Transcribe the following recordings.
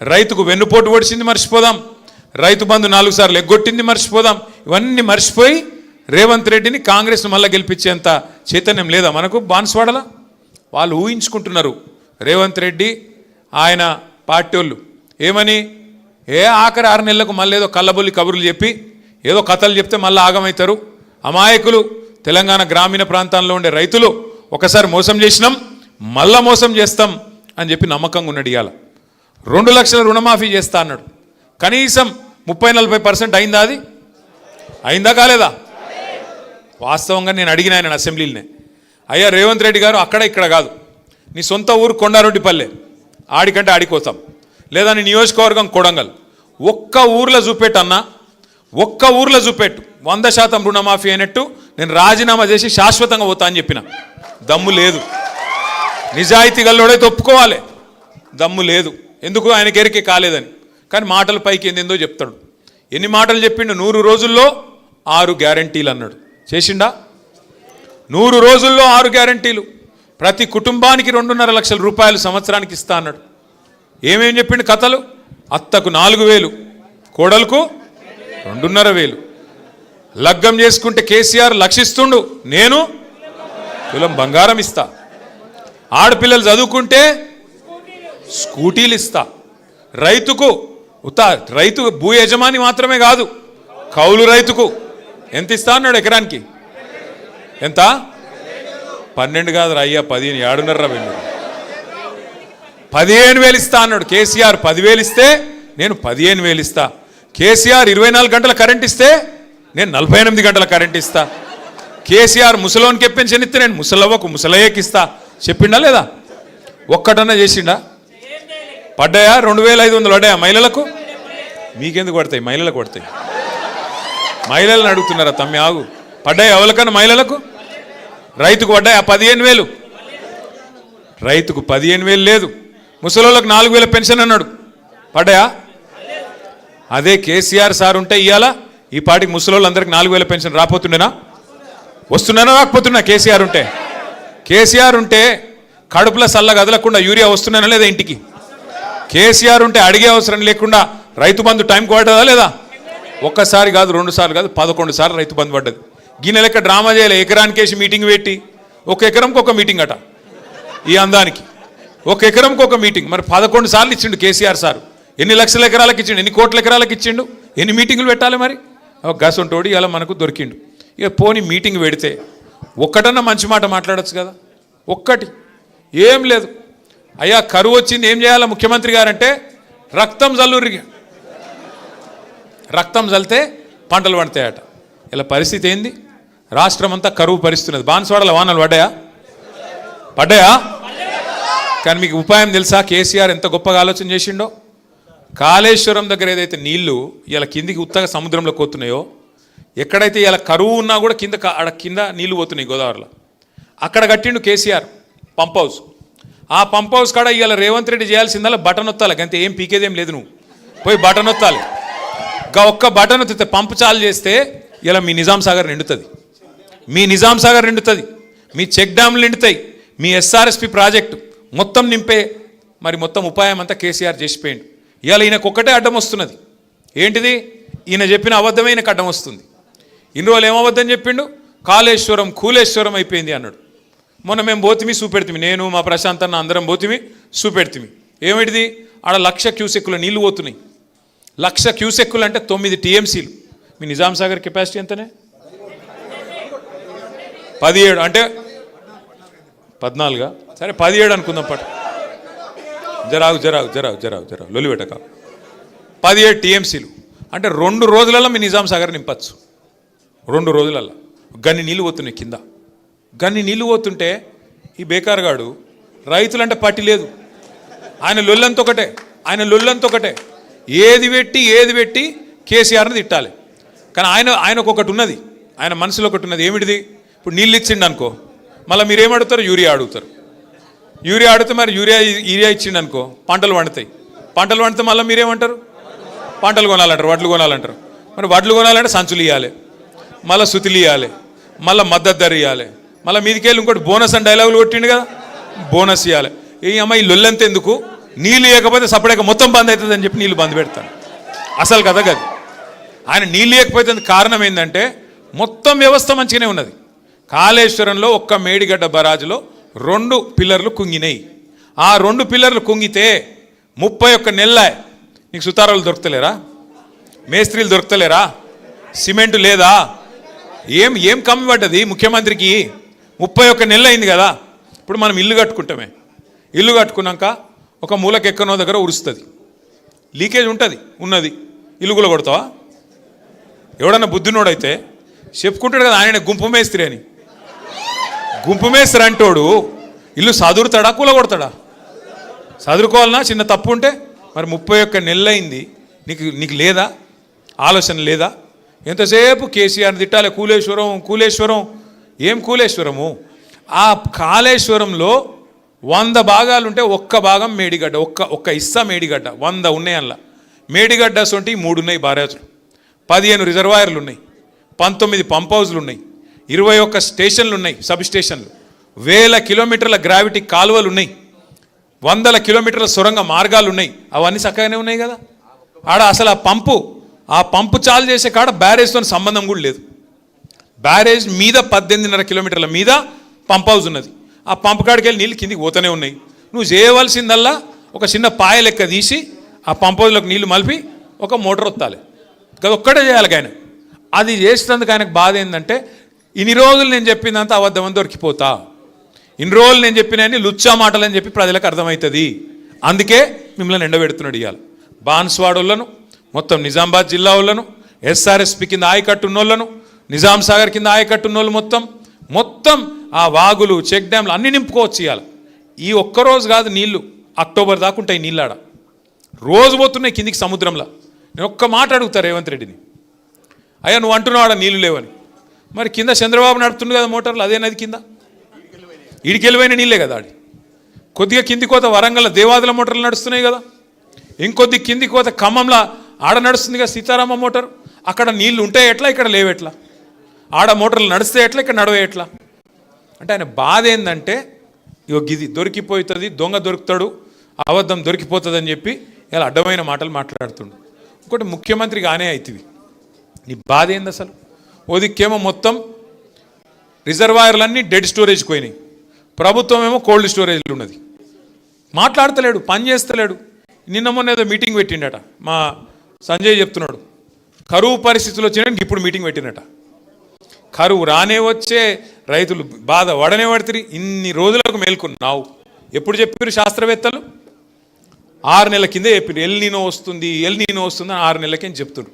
రైతుకు వెన్నుపోటు పొడిచింది మర్చిపోదాం, రైతు బంధు 4 సార్లు ఎగ్గొట్టింది మర్చిపోదాం. ఇవన్నీ మర్చిపోయి రేవంత్ రెడ్డిని కాంగ్రెస్ను మళ్ళీ గెలిపించేంత చైతన్యం లేదా మనకు? బాన్స్వాడలా వాళ్ళు ఊహించుకుంటున్నారు రేవంత్ రెడ్డి ఆయన పార్టీ వాళ్ళు ఏమని, ఆఖరి 6 నెలలకు మళ్ళీ ఏదో కళ్ళబొల్లి కబుర్లు చెప్పి ఏదో కథలు చెప్తే మళ్ళీ ఆగమవుతారు. అమాయకులు తెలంగాణ గ్రామీణ ప్రాంతాల్లో ఉండే రైతులు ఒకసారి మోసం చేసినాం మళ్ళా మోసం చేస్తాం అని చెప్పి నమ్మకంగా ఉన్నాడు. ఇవాళ 2 లక్షల రుణమాఫీ చేస్తా అన్నాడు. కనీసం 30-40% అయిందా? అది అయిందా కాలేదా? వాస్తవంగా నేను అడిగిన ఆయన అసెంబ్లీలోనే, అయ్యా రేవంత్ రెడ్డి గారు అక్కడ ఇక్కడ కాదు, నీ సొంత ఊరు కొండారెడ్డిపల్లె ఆడికంటే ఆడికోతాం, లేదా నీ నియోజకవర్గం కొడంగల్, ఒక్క ఊర్లో చూపెట్టన్నా, ఒక్క ఊర్లో చూపెట్టు 100% రుణమాఫీ అయినట్టు నేను రాజీనామా చేసి శాశ్వతంగా పోతా అని చెప్పిన. దమ్ము లేదు. నిజాయితీ గల్లోడైతే ఒప్పుకోవాలి. దమ్ము లేదు. ఎందుకు? ఆయనకి ఎరికే కాలేదని. కానీ మాటల పైకి ఏందేందో చెప్తాడు. ఎన్ని మాటలు చెప్పిండు? 100 రోజుల్లో 6 గ్యారంటీలు అన్నాడు. చేసిండా? 100 రోజుల్లో 6 గ్యారంటీలు. ప్రతి కుటుంబానికి 2.5 లక్షల రూపాయలు సంవత్సరానికి ఇస్తా అన్నాడు. ఏమేం చెప్పిండు కథలు? అత్తకు 4,000, కోడలకు 2,500. లగ్గం చేసుకుంటే కేసీఆర్ లక్షిస్తుండు, నేను తులం బంగారం ఇస్తా. ఆడపిల్లలు చదువుకుంటే స్కూటీలు ఇస్తా. రైతుకు రైతు భూ యజమాని మాత్రమే కాదు, కౌలు రైతుకు ఎంత ఇస్తా అన్నాడు? ఎకరానికి ఎంత? 12 కాదు అయ్యా, 15. ఏడున్నర వెళ్ళి 15,000 ఇస్తా అన్నాడు. కేసీఆర్ 10,000 ఇస్తే నేను 15,000 ఇస్తా. కేసీఆర్ 24 గంటల కరెంట్ ఇస్తే నేను 48 గంటల కరెంట్ ఇస్తా. కేసీఆర్ ముసలోనికి పెన్షన్ ఇస్తే నేను ముసలవ్వకు ముసలయ్యకి ఇస్తా. చెప్పిండా లేదా? ఒక్కటన్నా చేసిండా? పడ్డాయా? 2,500 పడ్డాయా మహిళలకు? మీకెందుకు పడతాయి? మహిళలకు పడతాయి. మహిళలను అడుగుతున్నారా? తమ్మి ఆగు. పడ్డాయా ఎవరికన్నా మహిళలకు? రైతుకు పడ్డాయా? 15,000. రైతుకు 15,000 లేదు. ముసలోళ్ళకు 4,000 పెన్షన్ అన్నాడు. పడ్డాయా? అదే కేసీఆర్ సార్ ఉంటే ఇవాళ ఈ పాటికి ముసలోళ్ళందరికీ 4,000 పెన్షన్ రాపోతుండేనా? వస్తున్నానా రాకపోతున్నా? కేసీఆర్ ఉంటే కడుపులో సల్ల కదలకుండా యూరియా వస్తున్నానా లేదా ఇంటికి? కేసీఆర్ ఉంటే అడిగే అవసరం లేకుండా రైతు బంధు టైంకి పడ్డదా లేదా? ఒక్కసారి కాదు, 2 సార్లు కాదు, 11 సార్లు రైతు బంధు పడ్డది. గిన్నె లెక్క డ్రామా చేయలే. ఎకరానికేసి మీటింగ్ పెట్టి ఒక ఎకరంకి ఒక మీటింగ్ అట. ఈ అందానికి ఒక ఎకరంకి ఒక మీటింగ్. మరి 11 సార్లు ఇచ్చిండు కేసీఆర్ సార్. ఎన్ని లక్షల ఎకరాలకు ఇచ్చిండు? ఎన్ని కోట్ల ఎకరాలకు ఇచ్చిండు? ఎన్ని మీటింగులు పెట్టాలి? మరి గసంటోడు ఇలా మనకు దొరికిండు. ఇక పోని మీటింగ్ పెడితే ఒక్కటన్నా మంచి మాట మాట్లాడచ్చు కదా. ఒక్కటి ఏం లేదు. అయ్యా కరువు వచ్చింది, ఏం చేయాలా ముఖ్యమంత్రి గారంటే రక్తం జల్లురికి, రక్తం జల్లితే పంటలు పండుతాయట. ఇలా పరిస్థితి ఏంది? రాష్ట్రం అంతా కరువు పరిస్తున్నది. బాన్స్వాడల వానలు పడ్డాయా? కానీ మీకు ఉపాయం తెలుసా? కేసీఆర్ ఎంత గొప్పగా ఆలోచన చేసిండో. కాళేశ్వరం దగ్గర ఏదైతే నీళ్లు ఇలా కిందికి ఉత్తగా సముద్రంలో పోతున్నాయో, ఎక్కడైతే ఇలా కరువు ఉన్నా కూడా కింద నీళ్లు పోతున్నాయి గోదావరిలో, అక్కడ కట్టిండు కేసీఆర్ పంప్ హౌస్. ఆ పంప్ హౌస్ కాడ ఇవాళ రేవంత్ రెడ్డి చేయాల్సిందల్లా బటన్ నొత్తాలి. అంతే, ఏం పీకేదేం లేదు. నువ్వు పోయి బటన్ నొత్తాలి. ఒక్క బటన్ నొత్తితే పంపు చాలు చేస్తే ఇలా మీ నిజాం సాగర్ నిండుతుంది. మీ చెక్ డ్యామ్లు నిండుతాయి. మీ ఎస్ఆర్ఎస్పి ప్రాజెక్టు మొత్తం నింపే మరి మొత్తం ఉపాయం అంతా కేసీఆర్ చేసిపోయిండు. ఇవాళ ఈయనకు ఒక్కటే అడ్డం వస్తున్నది. ఏంటిది? ఈయన చెప్పిన అబద్ధమైన అడ్డం వస్తుంది. ఇన్ని రోజులు ఏమబద్ధం చెప్పిండు? కాళేశ్వరం కూలేశ్వరం అయిపోయింది అన్నాడు. మొన్న మేము పోతిమి చూపెడుతుంది, నేను మా ప్రశాంత్ అన్న అందరం పోతిమి చూపెడుతుంది. ఏమిటిది? ఆడ 1,00,000 క్యూసెక్కుల నీళ్లు పోతున్నాయి. 1,00,000 క్యూసెక్కులు అంటే 9 టీఎంసీలు. మీ నిజాం సాగర్ కెపాసిటీ ఎంతనే? 17 అంటే 14. సరే 17 అనుకుందాం. పట్టు జరాగు లొలిపెట్టక. 17 టీఎంసీలు అంటే 2 రోజులలో మీ నిజాం సాగర్ నింపచ్చు. 2 రోజులలో గన్ని నీళ్ళు పోతున్నాయి కింద. గన్ని నీళ్ళు పోతుంటే ఈ బేకార్గాడు రైతులంటే పట్టి లేదు. ఆయన లొల్లంత ఒకటే. ఏది పెట్టి కేసీఆర్ని తిట్టాలి. కానీ ఆయనకు ఒకటి ఉన్నది, ఆయన మనసులో ఒకటి ఉన్నది. ఏమిటిది? ఇప్పుడు నీళ్ళు ఇచ్చిండు అనుకో, మళ్ళీ మీరేమడుగుతారు? యూరియా అడిగితే మరి యూరియా ఇచ్చిండు అనుకో, పంటలు పండితే మళ్ళీ మీరేమంటారు? పంటలు కొనాలంటారు, వడ్లు కొనాలంటారు. మరి వడ్లు కొనాలంటే సంచులు ఇవ్వాలి, మళ్ళీ సుతులు ఇవ్వాలి, మళ్ళీ మద్దతు ధర ఇవ్వాలి, మళ్ళీ మీదికెళ్ళి ఇంకోటి బోనస్ అని డైలాగులు కొట్టిండు కదా, బోనస్ ఇవ్వాలి. ఈ అమ్మాయి లొల్లంత ఎందుకు? నీళ్ళు ఇవ్వకపోతే సపరేట్గా మొత్తం బంద్ అవుతుందని చెప్పి నీళ్ళు బంద్ పెడతాను. అసలు కథ కాదు. ఆయన నీళ్ళు ఇవ్వకపోతే కారణం ఏంటంటే మొత్తం వ్యవస్థ మంచిగానే ఉన్నది. కాళేశ్వరంలో ఒక్క మేడిగడ్డ బరాజులో 2 పిల్లర్లు కుంగినాయి. ఆ 2 పిల్లర్లు కుంగితే 31 నెలల నీకు సుతారాలు దొరుకుతలేరా? మేస్త్రీలు దొరుకుతలేరా? సిమెంట్ లేదా? ఏం కమ్మి పడ్డది ముఖ్యమంత్రికి? 31 నెలలు అయింది కదా. ఇప్పుడు మనం ఇల్లు కట్టుకుంటామే, ఇల్లు కట్టుకున్నాక ఒక మూలకి ఎక్కనో దగ్గర ఉరుస్తుంది, లీకేజ్ ఉంటుంది, ఉన్నది, ఇల్లు కూడా కొడతావా? ఎవడన్నా బుద్ధినోడైతే చెప్పుకుంటాడు కదా ఆయన గుంపు మేస్త్రి అని. గుంపు మేస్త్రి అంటోడు ఇల్లు సదురుతాడా కూల కొడతాడా? చదువుకోవాలన్నా చిన్న తప్పు ఉంటే. మరి 31 నెలలు అయింది, నీకు లేదా ఆలోచన లేదా? ఎంతసేపు కేసీఆర్ని తిట్టాలి, కూలేశ్వరం. ఏం కూలేశ్వరము? ఆ కాళేశ్వరంలో 100 భాగాలుంటే ఒక్క భాగం మేడిగడ్డ, ఒక్క ఇస్సా మేడిగడ్డ. 100 ఉన్నాయి అలా. మేడిగడ్డ సొంటి 3 ఉన్నాయి బారాజులు, 15 రిజర్వాయర్లు ఉన్నాయి, 19 పంప్ హౌజ్లు ఉన్నాయి, 21 స్టేషన్లు ఉన్నాయి, సబ్ స్టేషన్లు, 1000 కిలోమీటర్ల గ్రావిటీ కాలువలు ఉన్నాయి, 100 కిలోమీటర్ల సొరంగ మార్గాలు ఉన్నాయి. అవన్నీ చక్కగానే ఉన్నాయి కదా. ఆడ అసలు ఆ పంపు చాలు చేసే కాడ బ్యారేజ్తో సంబంధం కూడా లేదు. బ్యారేజ్ మీద 18.5 కిలోమీటర్ల మీద పంప్ హౌజ్ ఉన్నది. ఆ పంపు కాడికి వెళ్ళి నీళ్ళు కిందికి పోతూనే ఉన్నాయి. నువ్వు చేయవలసిందల్లా ఒక చిన్న పాయ లెక్క తీసి ఆ పంప్ హౌజ్లోకి నీళ్లు మలిపి ఒక మోటార్ వత్తాలి కదా, ఒక్కటే చేయాలి. ఆయన అది చేసినందుకు ఆయనకు బాధ ఏంటంటే ఇన్ని రోజులు నేను చెప్పిందంతా అబద్ధమని దొరికిపోతా, ఇన్ని రోజులు నేను చెప్పినవన్నీ లుచ్చా మాటలని చెప్పి ప్రజలకు అర్థమవుతుంది. అందుకే మిమ్మల్ని ఎండబెడుతున్నాడు. ఇవాళ బాన్స్వాడోళ్ళను, మొత్తం నిజామాబాద్ జిల్లా వాళ్ళను, ఎస్ఆర్ఎస్పి కింద ఆయకట్టు ఉన్నోళ్ళను, నిజాం సాగర్ కింద ఆయకట్టు ఉన్నోళ్ళు మొత్తం ఆ వాగులు, చెక్ డ్యామ్లు అన్నీ నింపుకోవచ్చు. ఇవాళ ఈ ఒక్కరోజు కాదు, నీళ్లు అక్టోబర్ దాకా ఉంటాయి. నీళ్ళు ఆడ రోజు పోతున్నాయి కిందికి సముద్రంలో. నేను ఒక్క మాట అడుగుతా రేవంత్ రెడ్డిని, అయ్యా నువ్వు అంటున్నావు ఆడ నీళ్లు లేవని, మరి కింద చంద్రబాబు నడుపుతుండు కదా మోటార్లు, అదే నది కింద ఈడికెళ్ళిపోయిన నీళ్ళే కదా. ఆడి కొద్దిగా కింది కోత వరంగల్ దేవాదుల మోటార్లు నడుస్తున్నాయి కదా, ఇంకొద్ది కింది కోత ఖమ్మంలో ఆడ నడుస్తుంది కదా సీతారామ మోటార్. అక్కడ నీళ్లు ఉంటాయి ఎట్లా, ఇక్కడ లేవెట్లా? ఆడ మోటార్లు నడిస్తే ఎట్లా, ఇక్కడ నడవే ఎట్లా? అంటే ఆయన బాధ ఏంటంటే ఇగో గిది దొరికిపోతుంది, దొంగ దొరుకుతాడు, అబద్ధం దొరికిపోతుంది అని చెప్పి ఇలా అడ్డమైన మాటలు మాట్లాడుతుండు. ఇంకోటి ముఖ్యమంత్రి కానే అవుతుంది. నీ బాధ ఏంది అసలు? ఓదిక్కేమో మొత్తం రిజర్వాయర్లన్నీ డెడ్ స్టోరేజ్కి పోయినాయి, ప్రభుత్వం ఏమో కోల్డ్ స్టోరేజ్లు ఉన్నది. మాట్లాడతలేడు, పని చేస్తలేడు. నిన్న మొన్న ఏదో మీటింగ్ పెట్టిండట, మా సంజయ్ చెప్తున్నాడు, కరువు పరిస్థితులు వచ్చినాక ఇప్పుడు మీటింగ్ పెట్టినట. కరువు రానే వచ్చే రైతులు బాధ వడనే పడుతుంది. ఇన్ని రోజులకు మేల్కొన్నావు. ఎప్పుడు చెప్పారు శాస్త్రవేత్తలు? 6 నెలల కిందే చెప్పారు ఎల్ నీనో వస్తుంది అని 6 నెలలకే చెప్తున్నారు.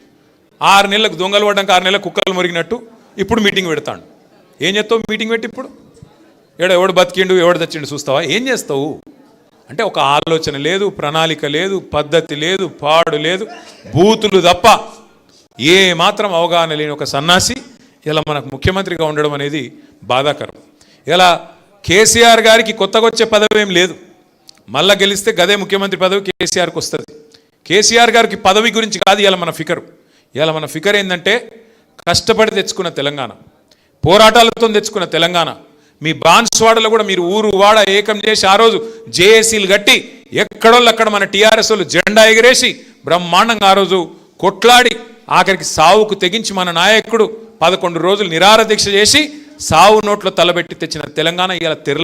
6 నెలలకు దొంగలు పడ్డాక 6 నెలలకు కుక్కలు మురిగినట్టు ఇప్పుడు మీటింగ్ పెడతాడు. ఏం చేస్తావు మీటింగ్ పెట్టి? ఇప్పుడు ఎవడు బతికిండు ఎవడు తెచ్చిండు చూస్తావా? ఏం చేస్తావు? అంటే ఒక ఆలోచన లేదు, ప్రణాళిక లేదు, పద్ధతి లేదు, పాడు లేదు, బూతులు తప్ప ఏ మాత్రం అవగాహన లేని ఒక సన్నాసి ఇలా మనకు ముఖ్యమంత్రిగా ఉండడం అనేది బాధాకరం. ఇలా కేసీఆర్ గారికి కొత్తగా వచ్చే పదవి ఏం లేదు, మళ్ళా గెలిస్తే గదే ముఖ్యమంత్రి పదవి కేసీఆర్కి వస్తుంది. కేసీఆర్ గారికి పదవి గురించి కాదు ఇలా మన ఫికరు. ఇలా మన ఫికర్ ఏంటంటే కష్టపడి తెచ్చుకున్న తెలంగాణ, పోరాటాలతో తెచ్చుకున్న తెలంగాణ. మీ బాన్స్వాడలో కూడా మీరు ఊరు వాడ ఏకం చేసి ఆ రోజు జేఏసీలు కట్టి ఎక్కడోళ్ళు అక్కడ మన టీఆర్ఎస్ వాళ్ళు జెండా ఎగిరేసి బ్రహ్మాండంగా ఆ రోజు కొట్లాడి ఆఖరికి సావుకు తెగించి మన నాయకుడు 11 రోజులు నిరాహార దీక్ష చేసి సావు నోట్లో తలబెట్టి తెచ్చిన తెలంగాణ ఇలా